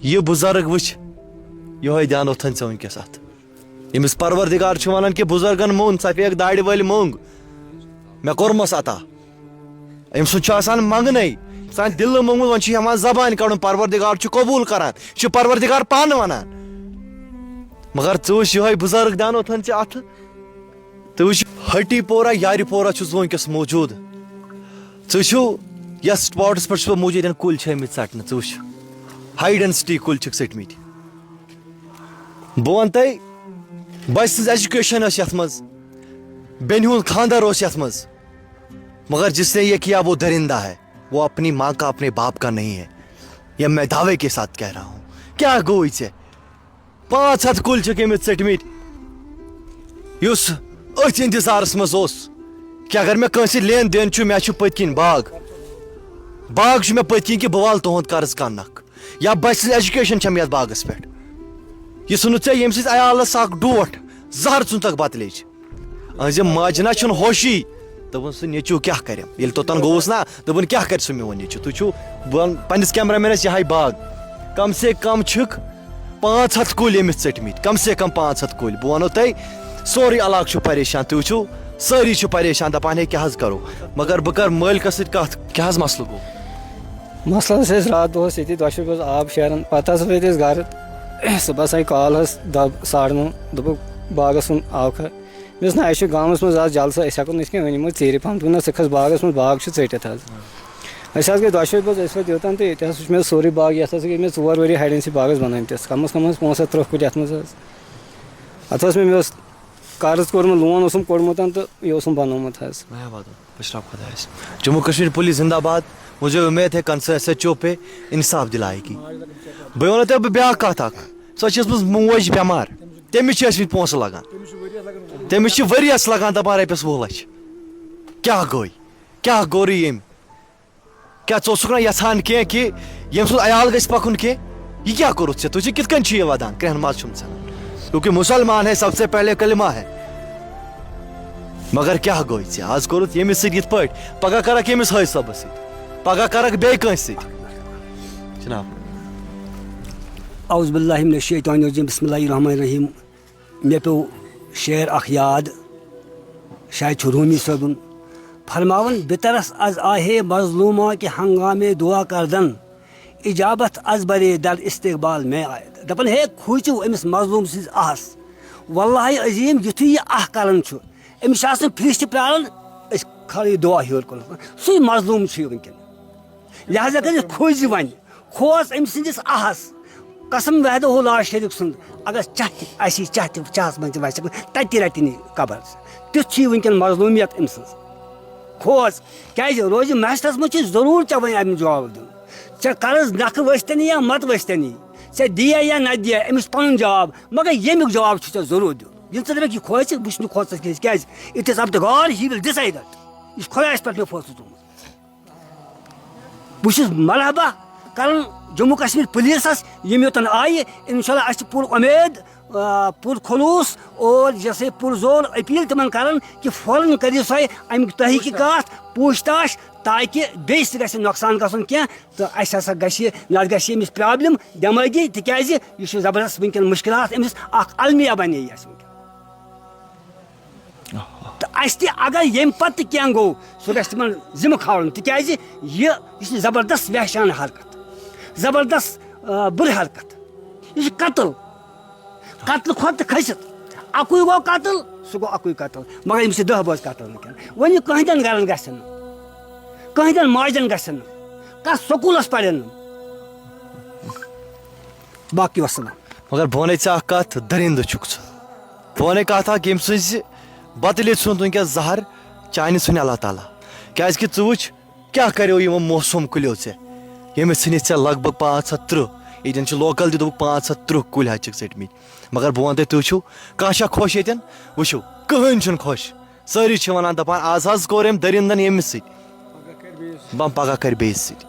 یہ بزرگ وچ یہ دیانو تھن ژے ونکس ات یمس پروردگار چھ ونان کہ بزرگن مون سفید داڑی ول مونگ مے کورمس عطا ام سن آسان منگنے سان دل مونگمت ون ہمان زبان کڑن پروردگار چھ قبول کران چھ پروردگار پان ونان مگر ژوش یہ بزرگ دیانو تھن ژے ات وچ ہٹی پورہ یاری پورہ چھس ونکس موجود ژو یس سپاٹس پہ موجود کل چمت ژٹنے ژوش ہائی ڈینسٹی کل ژٹمت بہ ون تہ بچ سز ایجوکیشن یت مز بین ہند خاندر یت مز مگر جس نے یہ کیا وہ درندہ ہے وہ اپنی ماں کا اپنے باپ کا نہیں ہے یہ میں دعوے کے ساتھ کہہ رہا ہوں کیا گوئی ژے 500 کل گمت ژٹمت اس اتھ انتظارس مز کہ اگر میں کنس لین دین مے پت کن باغ مے پت کن کہ بہ وال تہد قرض کنک یا بچ سز ایجوکیشن چھم یتھ باغس پہ یہ سن ژے یم سز عیالس اخ ڈوٹھ زہر ژھنتک بتہ لیج اہذ ماجنہ چھن ہوشی دپن سہ نیچو کیا کرم یل توتن گوس نا دپن کیا کر سہ میون نیچو تھی چھو پنس کیمرہ مینس یہ باغ کم سے کم چھک 500 کل یمس ژٹمت کم سے کم 500 کل بہ ونو تہ سوری علاقہ پریشان تھی وچھو ساری پریشان دپان ہے کیا کرو مگر بہ کر مالکس ست کت کیا مسئلہ گو مسئلہ رات دہس یہ دۄشوٕے بہٕ آب شیران پتہٕ ہسا وٲتۍ أسۍ گرٕ صبحس آیہِ کال حظ 9:30 دوٚپُکھ باغس کُن آوکھا مےٚ دوٚپُس نہ اَسہِ چھُ گامس منٛز آز جلسہٕ أسۍ ہٮ۪کو نہٕ یِتھ کٔنۍ وۄنۍ یِمو ژیٖرِ پہم دوٚپُن نہ ژٕ کھس باغس منٛز باغ چھُ ژٔٹِتھ حظ أسۍ حظ گٔے دۄشوٕے بٲژ أسۍ وٲتۍ یوٚتن تہٕ ییٚتہِ حظ وٕچھ مےٚ سورُے باغ یتھ ہسا گٔے مےٚ 4 ؤری ہایڈنسی باغس بنٲومٕتِس کم از کم 35 کُلۍ یتھ منٛز حظ اتھ اوس مےٚ اوس قرض کوٚرمُت لون اوسُم کوٚڑمُت تہٕ یہِ اوسُم بنومُت حظ جموں کشمیر پولیس زندہ باد مجھے امید ہے کنسر ایس ایچ او پہ انصاف دلائے گی بہ ونو تہ بیا کت اخ سو چھ موج بیمار تمس ٲسمٕتۍ پونسہٕ لگان تمس چھ ؤریس لگان دپان رۄپیس 20 لچھ کیا گوٚے کیا گوٚر یم کیا ژٕ اوسُکھ نہ یژھان کینٛہہ کہ یم سُنٛد عیال گژھِ پکُن کینٛہہ یہ کیا کوٚرُتھ ژےٚ تُہۍ کِتھ کٔنۍ چھِ یہ ودان کرٛہن ماز چھُم ژھٕنان کیونکہ مسلمان ہے سب سے پہلے کلمہ ہے مگر کیا گوٚے ژےٚ آز کوٚرُتھ ییٚمِس سۭتۍ یِتھ پٲٹھۍ پگاہ کرکھ ییٚمِس حٲج صٲبس سۭتۍ پگاہ کرکھ بیٚیہِ کٲنٛسہِ سۭتۍ جناب اعوذ باللہ من الشیطان الرجیم بسم اللہ الرحمن الرحیم مے پیو شعر اخ یاد شاید چھ رومی صٲبُن فرماون بطرس از آہے مظلومہ کہ ہنگامے دعا کردن اجابت از برے در استقبال میں آئے دپن ہے کھوٗژِو أمِس مظلوم سٕنٛزِ آس واللہ عظیٖم یُتھُے یہِ اکھ کران چھُ أمِس چھِ آسان فرشتہٕ پیاران أسۍ کھالو یہِ دعا ہیوٚر کُن سُے مظلوم چھُ یہِ وٕنکٮ۪ن لہٰذا کٔرِتھ کھوٗژِ وۄنۍ کھوژ أمۍ سٕنٛدِس آہس قسم وحدہ اللہ شریٖف سُنٛد اگر چاہ تہِ آسی چاہس منٛز تہِ وسہِ تتہِ تہِ رٹہِ نہٕ قبر تیُتھ چھُ یہِ وٕنکٮ۪ن مظلوٗمیت أمۍ سٕنٛز کھوژ کیازِ روزِ محشرس منٛز چھُ ضروٗر ژےٚ وۄنۍ امیُک جواب دیُن ژےٚ قرض نکھٕ ؤسۍتنی یا مت ؤسۍتنی ژےٚ دِیا یا نہ دِیا أمِس پنُن جواب مگر ییٚمیُک جواب چھُ ژےٚ ضروٗر دیُن ییٚلہِ ژٕ دپکھ یہِ کھوژِ بہٕ چھُس نہٕ کھوژس کیازِ it is up two God he will decide it یہِ چھُ خۄدایس پٮ۪ٹھ مےٚ فٲصلہٕ تھوٚومُت بہٕ چھُس مرحبا کران جموں کشمیر پُلیٖسس یِم یوٚتن آیہِ انشاء اللہ اَسہِ چھِ پوٗرٕ اُمید پوٗرٕ خلوٗص اور یہِ ہسا پوٗرٕ زور أپیٖل تِمن کران کہِ فوراً کٔرِو سا امیُک تحقیٖقات پوٗچھ تاش تاکہِ بیٚیہِ تہِ گژھِ نہٕ نۄقصان گژھُن کینٛہہ تہٕ اَسہِ ہسا گژھِ نتہٕ گژھِ أمِس پرابلم دٮ۪مٲغی تِکیازِ یہِ چھُ زبردست وٕنکٮ۪ن مُشکلات أمِس اکھ المیہ بنے یہِ اَسہِ وٕنکٮ۪ن تہٕ اَسہِ تہِ اگر ییٚمہِ پتہٕ تہِ کینٛہہ گوٚو سُہ گژھِ تِمن ذِمہٕ کھالُن تِکیازِ یہِ چھِ زبردست وحشانہ حرکت زبردست بُرٕ حرکت یہِ چھُ قتل قتلہٕ کھۄتہٕ تہِ کھٔسِتھ اکُے گوٚو قتل سُہ گوٚو اکُے قتل مگر أمِس چھِ 10 بٲژ قتل وٕنکٮ۪ن وۄنۍ یہِ کٕہٕنٛدٮ۪ن گرن گژھن نہٕ کٕہٕنٛدٮ۪ن ماجن گژھن نہٕ کانٛہہ سکوٗلس پرن نہٕ باقٕے وسلام مگر بہ ونے ژےٚ اکھ کتھ درندٕ چھُکھ ژٕ بہ ونے کتھ اکھ ییٚمہِ سٕنٛزِ بتہٕ لیٚجہِ ژھُنت وٕنکٮ۪س زہر چانہِ ژھٕنہِ اللہ تعالیٰ کیازِ کہِ ژٕ وٕچھ کیاہ کریو یِمو موسوم کُلیو ژےٚ ییٚمِس ژھٕنِتھ ژےٚ لگ بگ 530 ییٚتٮ۪ن چھِ لوکل تہِ دوٚپُکھ 530 کُلۍ حظ چھِکھ ژٔٹمٕتۍ مگر بہٕ ونہٕ تۄہہِ تُہۍ چھِو کانٛہہ چھا خۄش ییٚتٮ۪ن وٕچھِو کٕہٕنۍ چھُنہٕ خۄش سٲری چھِ ونان دپان آز حظ کوٚر أمۍ دٔرِندن ییٚمِس سۭتۍ پگاہ کرِ بیٚیِس سۭتۍ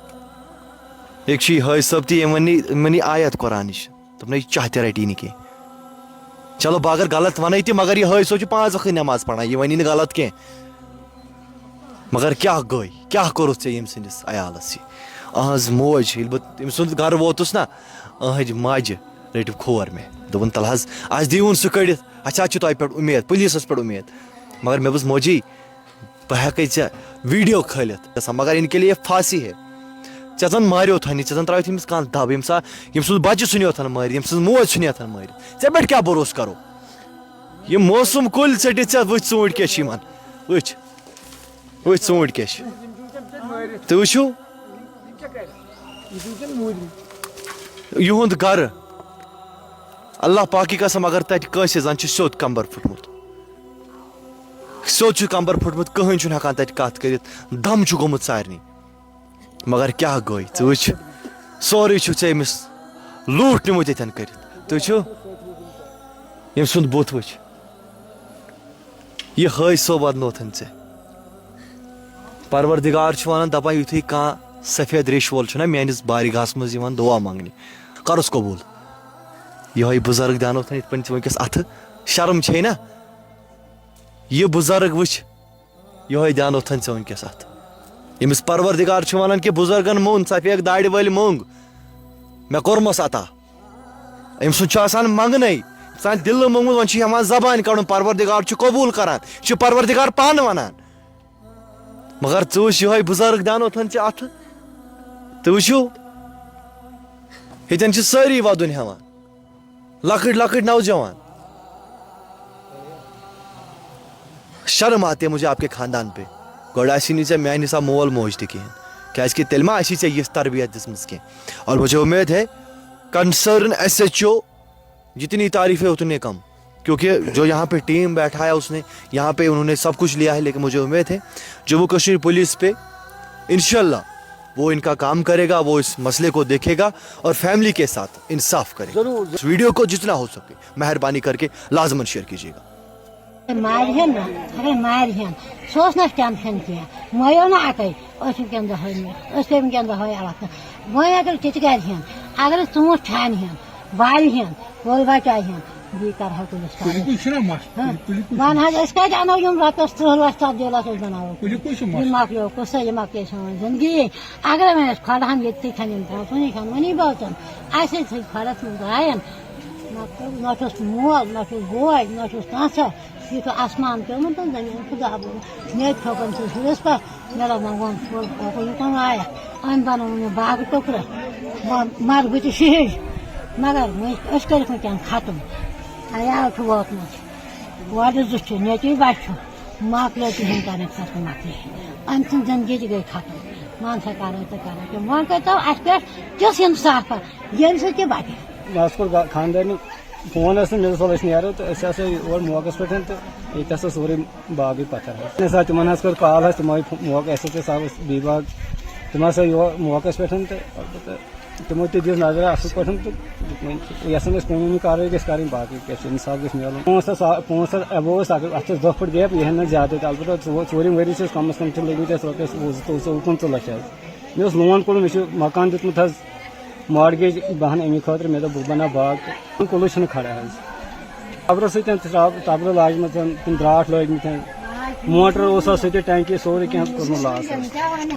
ییٚکہِ چھُ یہِ حٲج صٲب تہِ یِمن یہِ آیت قرآنٕچ دوٚپُن یہِ چاہ تہِ رٹی نہٕ کینٛہہ چلو بہٕ اگر غلط ونٕے تہِ مگر یہِ حٲج صٲب چھُ 5 وقتٕے نٮ۪ماز پران یہِ ونی نہٕ غلط کینٛہہ مگر کیاہ گوٚے کیاہ کوٚرُتھ ژےٚ ییٚمہِ سٕنٛدِس عیالس یہِ اہنٛز موج ییٚلہِ بہٕ تٔمۍ سُنٛد گرٕ ووتُس نا أہج ماجہِ رٔٹِو کھور مےٚ دوٚپُن تَلہٕ حظ اَسہِ دیٖوُن سُہ کٔڑِتھ اَسہِ حظ چھِ تۄہہِ پٮ۪ٹھ اُمید پُلیٖسَس پٮ۪ٹھ اُمید مگر مےٚ دوٚپُس موجی بہٕ ہٮ۪کَے ژےٚ ویٖڈیو کھٲلِتھ گژھان مگر اِن کے لیے پھانسی ہے ژےٚ زَن ماریوتھن یہِ ژےٚ زَن ترٛٲوِتھ أمِس کانٛہہ دَب ییٚمہِ سُنٛد بَچہِ ژھٕنیوتھن مٲرِتھ ییٚمہِ سٕنٛز موج ژھٕنیوتھن مٲرِتھ ژےٚ پٮ۪ٹھ کیٛاہ بروسہٕ کَرو یِم موسم کُلۍ ژٔٹِتھ ژےٚ وٕچھ ژوٗنٛٹھۍ کیٛاہ چھِ یِمن وٕچھ وٕچھ ژوٗنٛٹھۍ کیٛاہ چھِ تُہۍ وٕچھِو یِہُنٛد گرٕ اللہ پاکی قسم اگر تَتہِ کٲنٛسہِ زَن چھُ سیوٚد کمبر پھُٹمُت سیوٚد چھُ کمبر پھُٹمُت کٕہٕنۍ چھُنہٕ ہٮ۪کان تَتہِ کتھ کٔرِتھ دم چھُ گوٚمُت سارنٕے مگر کیٛاہ گوٚو ژٕ وٕچھ سورُے چھُکھ ژےٚ أمِس لوٗٹھ نِمُت ییٚتٮ۪ن کٔرِتھ تُہۍ وٕچھِو ییٚمہِ سُنٛد بُتھ وٕچھ یہِ ہٲے سو بدنوتھن ژےٚ پروردِگار چھُ وَنان دَپان یُتھُے کانٛہہ سفید ریش وول چھُنہ میٲنِس بارگاہس منٛز یِوان دُعا منٛگنہِ کَرُس قبوٗل یِہوے بُزرگ دیانوتھن یِتھ پٲٹھۍ ژٕ وٕنکیٚس اَتھٕ شرم چھے نا یہِ بُزرگ وٕچھ یِہوے دیانوتھن ژےٚ وٕنکیٚس اَتھٕ ییٚمِس پروردِگار چھُ وَنان کہِ بُزرگن موٚن سفید دارِ وٲلۍ موٚنگ مےٚ کوٚرمَس عطا أمۍ سُنٛد چھُ آسان منٛگنَے سانہِ دِلہٕ موٚنگمُت وۄنۍ چھُ ہٮ۪وان زبانہِ کَڑُن پروردِگار چھُ قبوٗل کران یہِ چھُ پروردِگار پانہٕ وَنان مگر ژٕ وٕچھ یِہوے بُزرگ دیانوتھن ژےٚ اَتھٕ تُہۍ وٕچھِو ییٚتٮ۪ن چھِ سٲری وَدُن ہٮ۪وان لۄکٕٹۍ لۄکٕٹۍ نوجوان شرم آتی ہے مجھے آپ کے خاندان پہ گۄڈٕ آسی نہٕ ژےٚ میانہِ حساب مول موج تہِ کِہینۍ کیازکہِ تیٚلہِ ما آسی ژےٚ یِژھ تربیت دِژمٕژ کینٛہہ اور مجھے امید ہے کنسرن SHO جتنی تعریفیں اتنے کم کیونکہ جو یہاں پہ ٹیم بیٹھا ہے اس نے یہاں پہ انہوں نے سب کچھ لیا ہے لیکن مجھے امید ہے جموں کشمیر پولیس پہ انشاءاللہ وہ ان کا کام کرے گا وہ اس مسئلے کو دیکھے گا اور فیملی کے ساتھ انصاف کرے گا اس ویڈیو کو جتنا ہو سکے مہربانی کر کے لازماً شیئر کیجیے گا مارہن نا اگر مارہن سہ اوس نہٕ ٹینشن کینٛہہ مۄیو نا اکے أسۍ وٕنکٮ۪ن دۄہے مےٚ أسۍ پیٚیہِ وٕنکٮ۪ن دۄہے الگ وۄنۍ اگر تِتہِ کرِہن اگر أسۍ ژوٗنٛٹھۍ چھانہن والہن کۄل بچاہن بیٚیہِ کرہو پُلیٖس وۄنۍ حظ أسۍ کتہِ انو یِم رۄپیس 30 لچھ تبدیٖلس أسۍ بناوو یہِ مۄکلیو قصہٕ یہِ مۄکلے سٲنۍ زندگی اگر وۄنۍ أسۍ کھۄڑہن ییٚتھی کھن یِم پونٛسہٕ نِش وۄنی بٲژن اَسہِ ہے تھٔے کھۄڑس منٛز گاین نہ چھُس مول نہ چھُس بوے نہ چھُس کانٛسا یہِ چھُ آسمان پیوٚمُت زٔمیٖن چھُ دَبُن مےٚ تہِ تھوٚکُن سُہ ہُرِس پٮ۪ٹھ مےٚ لوگُن وۄنۍ یوٗتاہ وایَکھ أمۍ بنوو مےٚ باغہٕ ٹُکرٕ مر بہٕ تہِ شہید مگر وۄنۍ أسۍ کٔرِکھ وٕنکٮ۪ن ختم عیال چھُ ووتمُت وۄرِ زٕ چھِ نیٚچوۍ بچہِ چھُ مۄکلیو تِہِنٛدۍ کَرٕنۍ ختم مۄکلے أمۍ سٕنٛز زندگی تہِ گٔے ختم مان سا کرو تہٕ کرو تِم وۄنۍ کٔرۍتو اَسہِ پٮ۪ٹھ تِژھ اِنصافا ییٚمہِ سۭتۍ تہِ بچہِ مےٚ کوٚر خاندارنہِ فون ٲس نہٕ مےٚ دوٚپ أسۍ نیرو تہٕ أسۍ ہسا یور موقعس پٮ۪ٹھ تہٕ ییٚتہِ ہسا سورُے باغٕے پتھر حظ ہسا تِمن حظ کٔر کال حظ تِمو موقعہٕ اَسہِ ہسا ژاو أسۍ بیٚیہِ باغ تِم ہسا یور موقعس پٮ۪ٹھ تہٕ البتہ تِمو تہِ دِژ نظر اصل پٲٹھۍ تہٕ یژھان ٲسۍ قونوٗنی کاروٲیی گژھِ کَرٕنۍ باقٕے کیٛاہ چھُ اِنصاف گژھِ میلُن 5 ہَتھ ایبو ٲسۍ اگر اَتھ ٲس 2 پھٕٹ گیپ یہِ ہن نہٕ زیادٕ تہِ البتہ ژوٗرِم ؤری چھِ کم از کم چھِ لٔگمٕتۍ اَسہِ رۄپیس 24-25 لچھ حظ مےٚ اوس لون کوٚڑمُت مےٚ چھُ مکان دیُتمُت حظ ماڈگیج بہن اَمہِ خٲطرٕ مےٚ دوٚپ بہٕ بناو باغ تہٕ کُلُے چھُنہٕ کھڑا حظ تبرٕ سۭتۍ تبرٕ لاجمٕژ تِم درٛاٹھ لٲگمٕتۍ موٹر اوس اَتھ سۭتۍ ٹینکی سورُے کینٛہہ کوٚرمُت لاس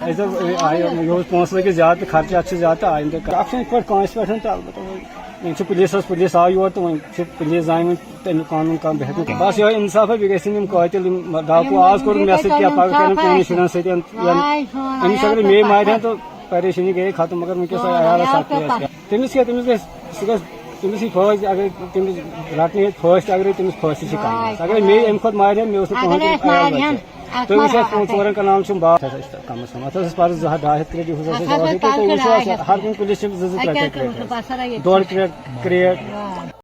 اَسہِ دوٚپ یہِ اوس پونٛسہٕ لٔگِتھ زیادٕ تہٕ خرچات چھِ زیادٕ تہٕ آیندٕ اکھ چھُنہٕ یِتھ پٲٹھۍ کٲنٛسہِ پٮ۪ٹھ تہٕ البتہ وۄنۍ چھُ پُلیٖس آو یور تہٕ وۄنۍ چھُ پُلیٖس زانہِ وۄنۍ تَمیُک قانوٗن کانٛہہ بہٕ ہٮ۪کہٕ بس یِہوے اِنصافا بیٚیہِ گژھن یِم قٲتِل یِم ڈاکوٗ آز کوٚر مےٚ سۭتۍ کیٛاہ پگاہ کَرن پنٛنٮ۪ن شُرٮ۪ن سۭتۍ أمِس اگر مے مارِہن تہٕ پریشٲنی گٔیے ختم مگر وٕنکیٚس آے عیالس اکھ تٔمِس کیٛاہ تٔمِس گژھِ سُہ گژھِ تٔمِس یی پھٲسۍ اگر تٔمِس رٹنہٕ ییٚتہِ پھٲسۍ تہِ اگرے تٔمِس پھٲسۍ چھِ کَرٕنۍ اگرے مے اَمہِ کھۄتہٕ مارِہن مےٚ اوس نہٕ کٕہٕنۍ تُہۍ وٕچھو 4 کنالن چھُم باغ کم از کم اتھ ٲس پرٕ 200-250 کرٛیڈ دِہُس تُہۍ وٕچھو ہر کُنہِ کُلِس چھِ 2-2 کرٛیڈ 1.5 کرٛیڈ